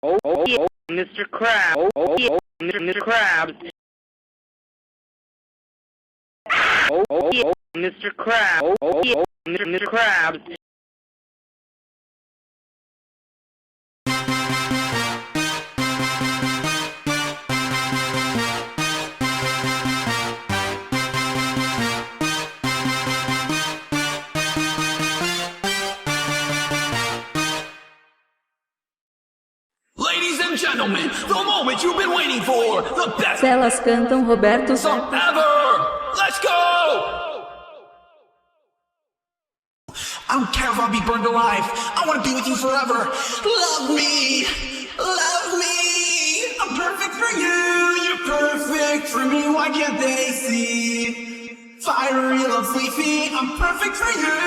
Oh, Mr. Krabs. Oh, Mr. Krabs. Mr. Krabs. Mr. Krabs. Ladies and gentlemen, the moment you've been waiting for, the best Se elas cantam, Roberto. song ever! Let's go! I don't care if I'll be burned alive. I want to be with you forever. Love me. Love me. I'm perfect for you. You're perfect for me. Why can't they see? Fiery love leafy. I'm perfect for you.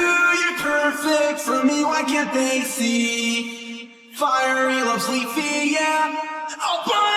You're perfect for me. Why can't they see? Fiery love's leafy, yeah. I'll burn